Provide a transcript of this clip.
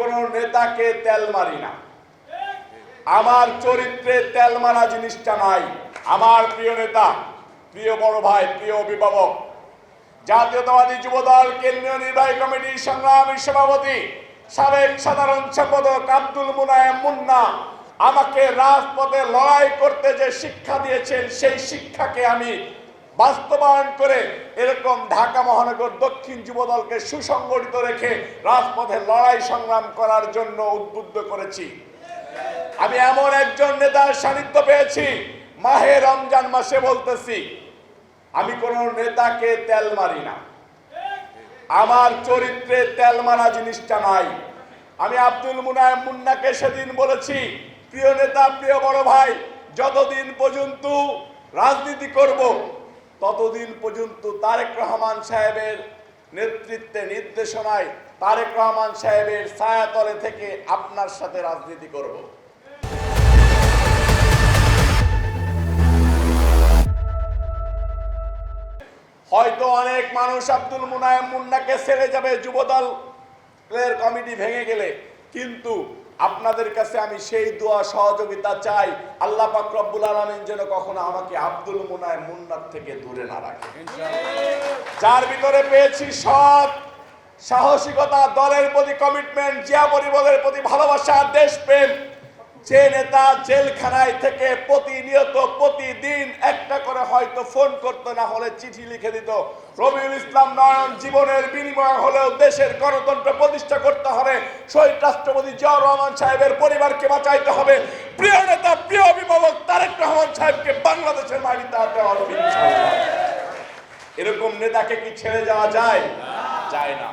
কোনো নেতাকে তেল মারি না, আমার চরিত্রে তেল মারা জিনিসটা নাই। আমার প্রিয় নেতা, প্রিয় বড় ভাই, প্রিয় অভিভাবক, জাতীয়তাবাদী যুবদল কেন্দ্রীয় নির্বাহী কমিটির সংগ্রামী সভাপতি সাবেক সাধারণ সম্পাদক আব্দুল মুনায়েম মুন্না আমাকে রাজপথে লড়াই করতে যে শিক্ষা দিয়েছেন, সেই শিক্ষাকে আমি বাস্তবায়ন করে এরকম ঢাকা মহানগর দক্ষিণ যুবদলকে সুসংগঠিত রেখে রাজপথে লড়াই সংগ্রাম করার জন্য উদ্বুদ্ধ করেছি। আমি এমন একজন নেতার সান্নিধ্য পেয়েছি, মাহে রমজান মাসে বলতেছি, আমি কোন নেতাকে তেল মারি না, আমার চরিত্রে তেল মারা জিনিসটা নাই। আমি আব্দুল মুনায়েম মুন্নাকে সেদিন বলেছি, প্রিয় নেতা, প্রিয় বড় ভাই, যতদিন পর্যন্ত রাজনীতি করব ততদিন পর্যন্ত তারেক রহমান সাহেবের নেতৃত্বে, নির্দেশনায় তারেক রহমান সাহেবের ছায়াতলে থেকে আপনার সাথে রাজনীতি করব। হয়তো অনেক মানুষ আব্দুল মুনায়েম মুন্নাকে ছেড়ে যাবে যুবদলের কমিটি ভেঙে গেলে, কিন্তু আপনাদের কাছে আমি সেই দোয়া সহযোগিতা চাই, আল্লাহ পাক রব্বুল আলামিন যেন কখনো আমাকে আব্দুল মুনায়েম মুন্নার থেকে দূরে না রাখে। যার ভিতরে পেয়েছি সৎ সাহসিকতা, দলের প্রতি কমিটমেন্ট, জিয়া পরিবারের প্রতি ভালোবাসা, দেশপ্রেম, যে নেতা জেলখানায় থেকে প্রতিনিয়ত প্রতিদিন একটা করে হয়তো ফোন করতো, না হলে চিঠি লিখে দিত, রবিউল ইসলাম নয়ন জীবনের বিনিময় হলেও দেশের গণতন্ত্র প্রতিষ্ঠা করতে হবে, শহীদ রাষ্ট্রপতি জিয়াউর রহমান সাহেবের পরিবারকে বাঁচাইতে হবে, প্রিয় নেতা, প্রিয় অভিভাবক তারেক রহমান সাহেবকে বাংলাদেশের মাটিতে আনতে হবে। এরকম নেতাকে কি ছেড়ে যাওয়া যায়? যায় না।